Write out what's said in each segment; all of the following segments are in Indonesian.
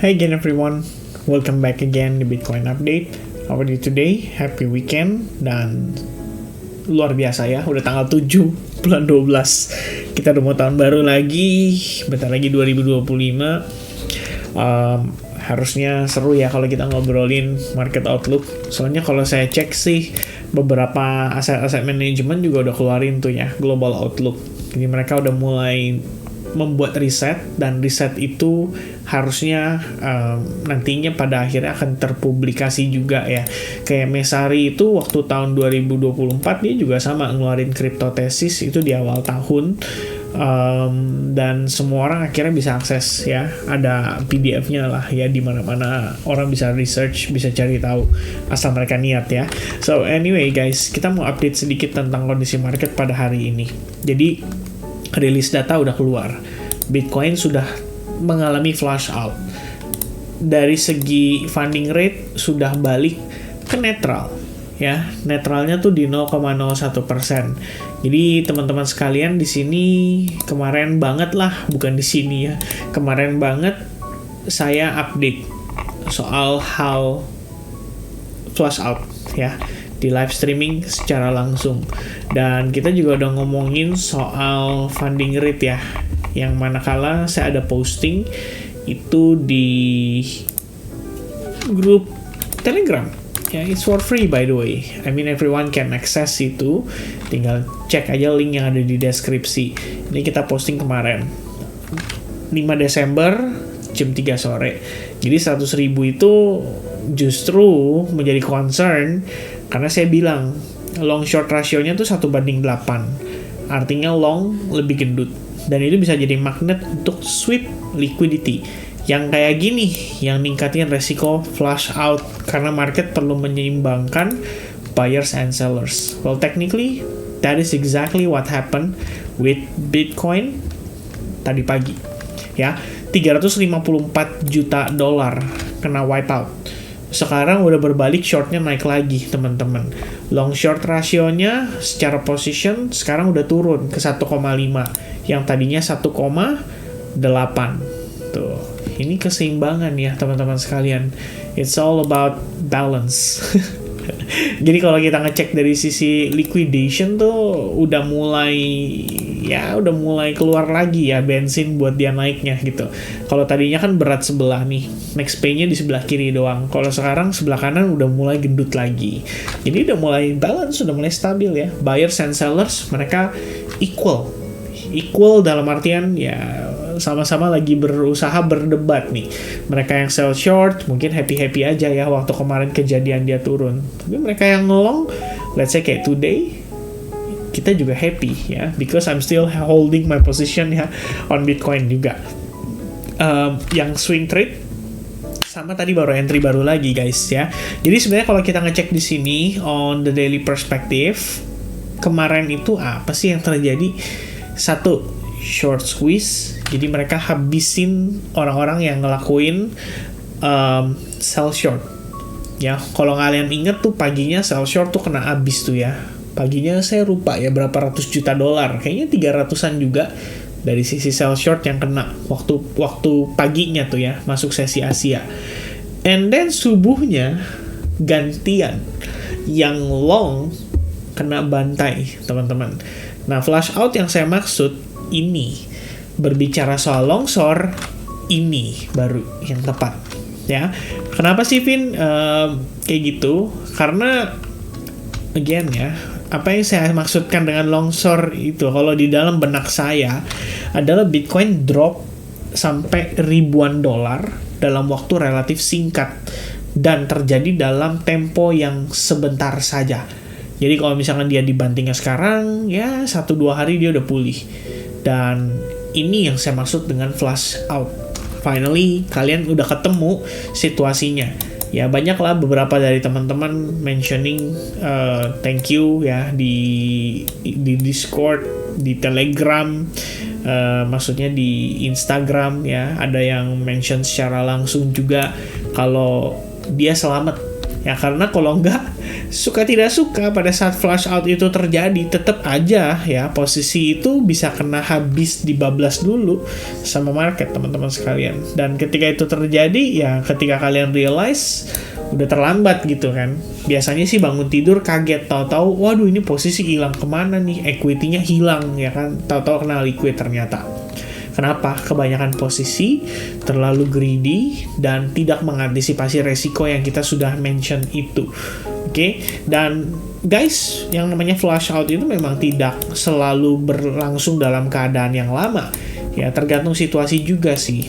Hi again everyone, welcome back again di Bitcoin Update. How are you today? Happy weekend. Dan luar biasa ya, udah tanggal 7 bulan 12. Kita udah mau tahun baru lagi, bentar lagi 2025. Harusnya seru ya kalau kita ngobrolin market outlook. Soalnya kalau saya cek sih, beberapa aset-aset manajemen juga udah keluarin tuh ya, global outlook. Jadi mereka udah mulai membuat riset, dan riset itu harusnya nantinya pada akhirnya akan terpublikasi juga ya. Kayak Messari itu waktu tahun 2024 dia juga sama ngeluarin cryptothesis itu di awal tahun, dan semua orang akhirnya bisa akses ya, ada PDF-nya lah ya, di mana-mana orang bisa research, bisa cari tahu asal mereka niat ya. So anyway guys, kita mau update sedikit tentang kondisi market pada hari ini. Jadi rilis data udah keluar. Bitcoin sudah mengalami flush out. Dari segi funding rate sudah balik ke netral. Ya, netralnya tuh di 0,01%. Jadi teman-teman sekalian di sini kemarin banget lah, bukan di sini ya. Kemarin banget saya update soal hal flush out ya, di live streaming secara langsung. Dan kita juga udah ngomongin soal funding rate ya, yang manakala saya ada posting itu di grup Telegram ya, it's for free by the way. I mean everyone can access itu, tinggal cek aja link yang ada di deskripsi. Ini kita posting kemarin 5 Desember jam 3 sore. Jadi 100.000 itu justru menjadi concern karena saya bilang long short rasionya tuh 1:8. Artinya long lebih gendut. Dan itu bisa jadi magnet untuk sweep liquidity. Yang kayak gini, yang ningkatin resiko flush out karena market perlu menyeimbangkan buyers and sellers. Well, technically, that is exactly what happened with Bitcoin tadi pagi. Ya, 354 juta dolar kena wipeout. Sekarang udah berbalik, shortnya naik lagi teman-teman. Long short rasionya secara position sekarang udah turun ke 1,5 yang tadinya 1,8. Tuh, ini keseimbangan ya teman-teman sekalian. It's all about balance. Jadi kalau kita ngecek dari sisi liquidation tuh udah mulai keluar lagi ya bensin buat dia naiknya gitu. Kalau tadinya kan berat sebelah nih, next pay-nya di sebelah kiri doang. Kalau sekarang sebelah kanan udah mulai gendut lagi. Jadi udah mulai balance, udah mulai stabil ya. Buyers and sellers mereka equal dalam artian ya sama-sama lagi berusaha berdebat nih. Mereka yang sell short mungkin happy-happy aja ya waktu kemarin kejadian dia turun. Tapi mereka yang long, let's say kayak today, kita juga happy ya, because I'm still holding my position ya on Bitcoin juga. Yang swing trade sama tadi baru entry baru lagi guys ya. Jadi sebenarnya kalau kita ngecek di sini on the daily perspective, kemarin itu apa sih yang terjadi? Satu, short squeeze. Jadi mereka habisin orang-orang yang ngelakuin sell short. Ya, kalau kalian inget tuh paginya sell short tuh kena abis tuh ya. Paginya saya lupa ya berapa ratus juta dolar. Kayaknya 300-an juga dari sisi sell short yang kena waktu paginya tuh ya, masuk sesi Asia. And then subuhnya gantian yang long kena bantai, teman-teman. Nah, flush out yang saya maksud ini berbicara soal longsor, ini baru yang tepat ya. Kenapa sih Vin kayak gitu? Karena again ya, apa yang saya maksudkan dengan longsor itu kalau di dalam benak saya adalah Bitcoin drop sampai ribuan dolar dalam waktu relatif singkat dan terjadi dalam tempo yang sebentar saja. Jadi kalau misalkan dia dibantingnya sekarang, ya 1-2 hari dia udah pulih. Dan ini yang saya maksud dengan flush out. Finally, kalian udah ketemu situasinya. Ya, banyaklah beberapa dari teman-teman mentioning thank you ya di Discord, di Telegram, maksudnya di Instagram ya. Ada yang mention secara langsung juga kalau dia selamat Ya karena kalau enggak, suka tidak suka pada saat flash out itu terjadi, tetap aja ya posisi itu bisa kena habis dibablas dulu sama market teman-teman sekalian. Dan ketika itu terjadi ya ketika kalian realize udah terlambat gitu kan. Biasanya sih bangun tidur kaget, tahu-tahu waduh ini posisi hilang kemana nih, equity-nya hilang ya kan, tahu-tahu kena liquid ternyata. Kenapa? Kebanyakan posisi, terlalu greedy, dan tidak mengantisipasi resiko yang kita sudah mention itu. Oke? Dan guys, yang namanya flush out itu memang tidak selalu berlangsung dalam keadaan yang lama. Ya, tergantung situasi juga sih.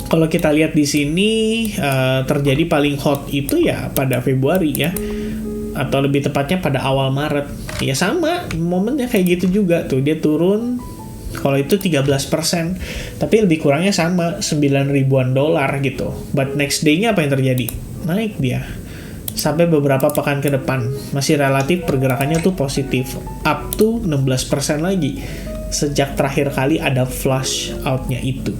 Kalau kita lihat di sini, terjadi paling hot itu ya pada Februari ya. Atau lebih tepatnya pada awal Maret. Ya sama, momennya kayak gitu juga. Tuh, dia turun. Kalau itu 13%, tapi lebih kurangnya sama, 9 ribuan dolar gitu. But next day-nya apa yang terjadi? Naik dia. Sampai beberapa pekan ke depan, masih relatif pergerakannya tuh positif. Up to 16% lagi. Sejak terakhir kali ada flush out-nya itu.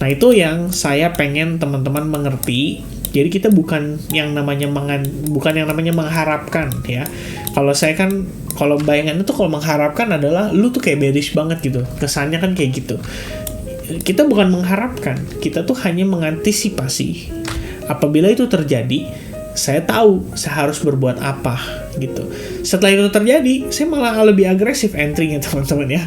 Nah itu yang saya pengen teman-teman mengerti. Jadi kita bukan yang namanya mengharapkan ya. Kalau saya kan, kalau bayangannya tuh kalau mengharapkan adalah lu tuh kayak bearish banget gitu. Kesannya kan kayak gitu. Kita bukan mengharapkan, kita tuh hanya mengantisipasi. Apabila itu terjadi, saya tahu saya harus berbuat apa gitu. Setelah itu terjadi, saya malah lebih agresif entry-nya teman-teman ya.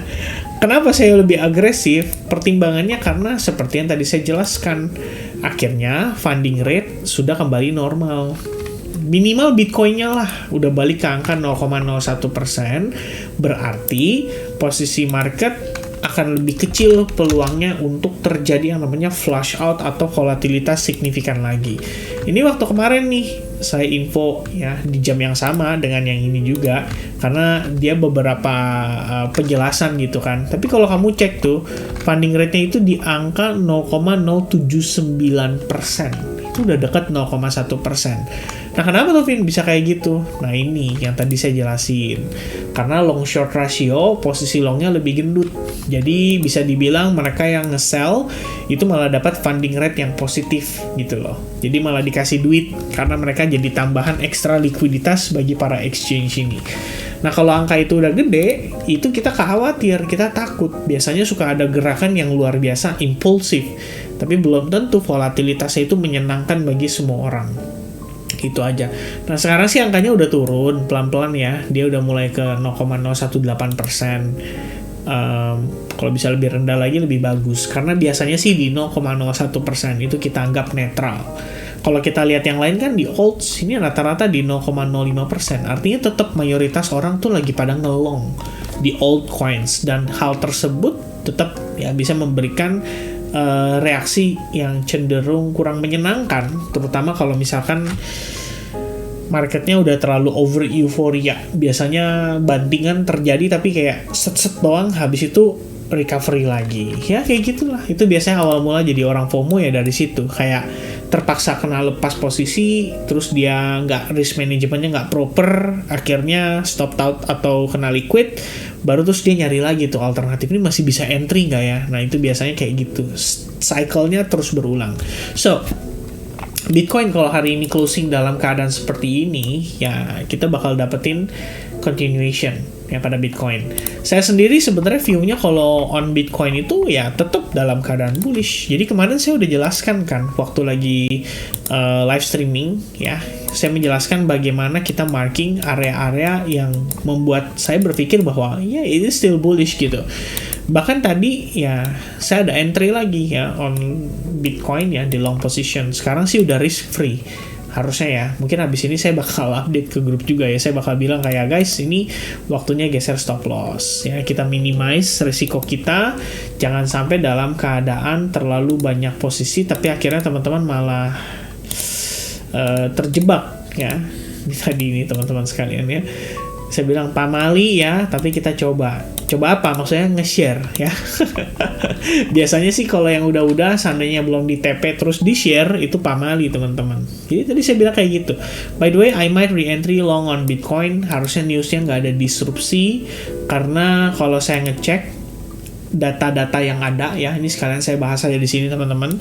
Kenapa saya lebih agresif? Pertimbangannya karena seperti yang tadi saya jelaskan, akhirnya funding rate sudah kembali normal. Minimal Bitcoin-nya lah udah balik ke angka 0,01%, berarti posisi market akan lebih kecil peluangnya untuk terjadi yang namanya flush out atau volatilitas signifikan lagi. Ini waktu kemarin nih saya info ya di jam yang sama dengan yang ini juga, karena dia beberapa penjelasan gitu kan. Tapi kalau kamu cek tuh funding rate-nya itu di angka 0,079%. Itu udah dekat 0,1%. Nah kenapa tuh Vin bisa kayak gitu? Nah ini yang tadi saya jelasin. Karena long short ratio, posisi longnya lebih gendut. Jadi bisa dibilang mereka yang nge-sell itu malah dapat funding rate yang positif gitu loh. Jadi malah dikasih duit karena mereka jadi tambahan ekstra likuiditas bagi para exchange ini. Nah kalau angka itu udah gede, itu kita khawatir, kita takut. Biasanya suka ada gerakan yang luar biasa, impulsif. Tapi belum tentu volatilitasnya itu menyenangkan bagi semua orang. Gitu aja. Nah sekarang sih angkanya udah turun pelan-pelan ya. Dia udah mulai ke 0,018%. Kalau bisa lebih rendah lagi lebih bagus. Karena biasanya sih di 0,01% itu kita anggap netral. Kalau kita lihat yang lain kan di alts ini rata-rata di 0,05%. Artinya tetap mayoritas orang tuh lagi pada ngelong di altcoins, dan hal tersebut tetap ya bisa memberikan reaksi yang cenderung kurang menyenangkan, terutama kalau misalkan marketnya udah terlalu over euforia. Biasanya bantingan terjadi tapi kayak set-set doang, habis itu recovery lagi. Ya kayak gitulah. Itu biasanya awal mula jadi orang FOMO ya dari situ. Kayak terpaksa kena lepas posisi, terus dia nggak risk manajemennya nggak proper, akhirnya stop out atau kena liquid, baru terus dia nyari lagi tuh alternatif ini masih bisa entry nggak ya. Nah itu biasanya kayak gitu, cycle-nya terus berulang. So Bitcoin kalau hari ini closing dalam keadaan seperti ini, ya kita bakal dapetin continuation ya pada Bitcoin. Saya sendiri sebenarnya view-nya kalau on Bitcoin itu ya tetap dalam keadaan bullish. Jadi kemarin saya udah jelaskan kan waktu lagi live streaming ya, saya menjelaskan bagaimana kita marking area-area yang membuat saya berpikir bahwa ya it is still bullish gitu. Bahkan tadi ya saya ada entry lagi ya on Bitcoin ya di long position. Sekarang sih udah risk free harusnya ya. Mungkin habis ini saya bakal update ke grup juga ya. Saya bakal bilang kayak guys, ini waktunya geser stop loss ya. Kita minimize risiko kita, jangan sampai dalam keadaan terlalu banyak posisi tapi akhirnya teman-teman malah terjebak ya. Tadi ini teman-teman sekalian ya, saya bilang pamali ya, tapi kita coba apa? Maksudnya nge-share ya. Biasanya sih kalau yang udah seandainya belum di-TP terus di-share, itu pamali teman-teman. Jadi tadi saya bilang kayak gitu. By the way, I might re-entry long on Bitcoin. Harusnya newsnya nggak ada disrupsi, karena kalau saya ngecek data-data yang ada ya, ini sekalian saya bahas aja di sini teman-teman.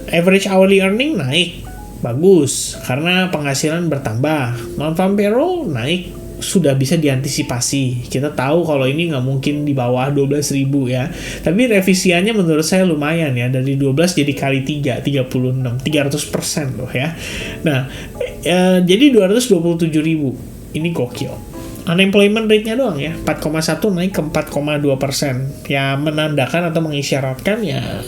Average hourly earning naik, bagus karena penghasilan bertambah. Non-farm payroll naik, sudah bisa diantisipasi. Kita tahu kalau ini nggak mungkin di bawah 12.000 ya. Tapi revisiannya menurut saya lumayan ya. Dari 12 jadi kali 3, 36, 300% loh ya. Nah, jadi 227.000. Ini gokil. Unemployment rate-nya doang ya, 4,1 naik ke 4,2%. Ya menandakan atau mengisyaratkan ya,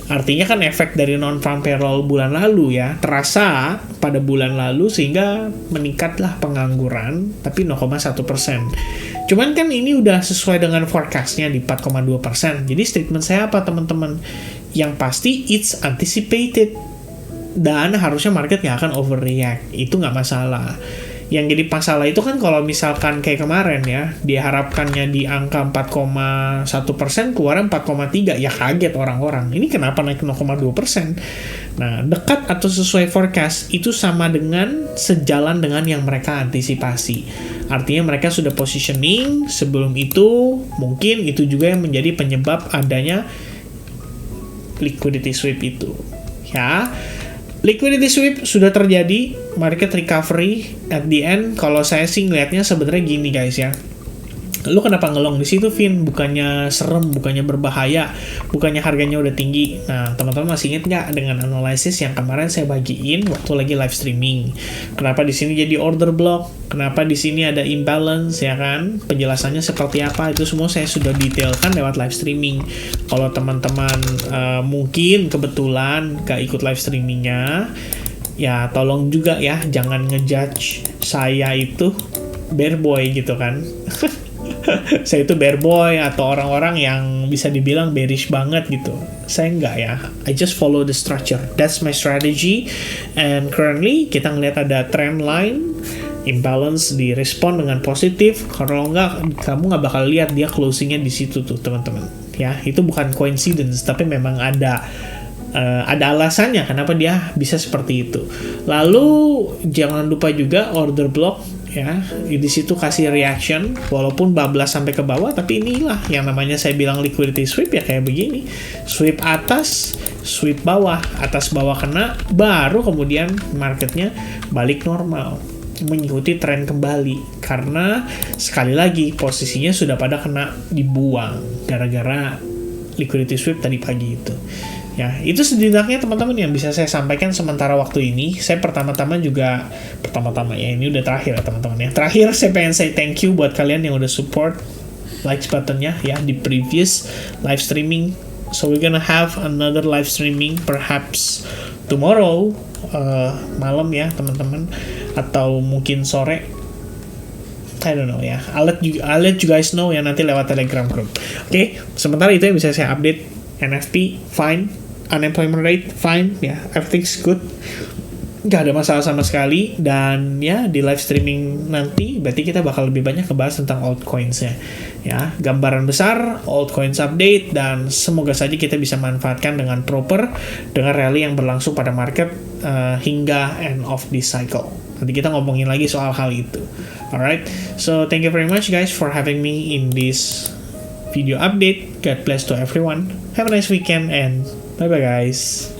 artinya kan efek dari non-farm payroll bulan lalu ya, terasa pada bulan lalu sehingga meningkatlah pengangguran, tapi 0,1%. Cuman kan ini udah sesuai dengan forecast-nya di 4,2%. Jadi statement saya apa teman-teman? Yang pasti it's anticipated. Dan harusnya market nggak akan overreact. Itu nggak masalah. Yang jadi masalah itu kan kalau misalkan kayak kemarin ya, diharapkannya di angka 4,1%, keluar 4,3%, ya kaget orang-orang. Ini kenapa naik 0,2%? Nah, dekat atau sesuai forecast itu sama dengan sejalan dengan yang mereka antisipasi. Artinya mereka sudah positioning sebelum itu, mungkin itu juga yang menjadi penyebab adanya liquidity sweep itu. Ya, liquidity sweep sudah terjadi, market recovery at the end. Kalau saya sih ngelihatnya sebenarnya gini guys ya. Lu kenapa ngelong di situ, Vin? Bukannya serem, bukannya berbahaya, bukannya harganya udah tinggi. Nah, teman-teman masih ingat nggak dengan analisis yang kemarin saya bagiin waktu lagi live streaming? Kenapa di sini jadi order block? Kenapa di sini ada imbalance ya kan? Penjelasannya seperti apa? Itu semua saya sudah detailkan lewat live streaming. Kalau teman-teman mungkin kebetulan nggak ikut live streamingnya, ya tolong juga ya jangan ngejudge saya itu bear boy gitu kan. Saya itu bear boy atau orang-orang yang bisa dibilang bearish banget gitu. Saya enggak ya. I just follow the structure. That's my strategy. And currently kita ngelihat ada trend line imbalance direspon dengan positif. Kalau enggak, kamu nggak bakal lihat dia closingnya di situ tuh teman-teman. Ya, itu bukan coincidence, tapi memang ada alasannya kenapa dia bisa seperti itu. Lalu jangan lupa juga order block. Ya, di situ kasih reaction walaupun bablas sampai ke bawah, tapi inilah yang namanya saya bilang liquidity sweep ya, kayak begini. Sweep atas, sweep bawah, atas bawah kena, baru kemudian marketnya balik normal, mengikuti tren kembali. Karena sekali lagi posisinya sudah pada kena dibuang gara-gara liquidity sweep tadi pagi itu. Ya, itu setidaknya teman-teman yang bisa saya sampaikan sementara waktu ini. Saya pertama-tama ya, ini udah terakhir ya teman-teman ya. Terakhir saya pengen say thank you buat kalian yang udah support likes buttonnya ya di previous live streaming. So we're gonna have another live streaming perhaps tomorrow malam ya teman-teman, atau mungkin sore. I don't know ya. I'll let you guys know ya nanti lewat Telegram group. Oke, sementara itu yang bisa saya update. NFP fine, unemployment rate fine, ya, everything's good, nggak ada masalah sama sekali. Dan ya di live streaming nanti berarti kita bakal lebih banyak ngebahas tentang altcoins-nya ya, gambaran besar altcoins update, dan semoga saja kita bisa manfaatkan dengan proper dengan rally yang berlangsung pada market hingga end of this cycle. Nanti kita ngomongin lagi soal hal itu. Alright, so thank you very much guys for having me in this video update. God bless to everyone. Have a nice weekend and bye bye guys.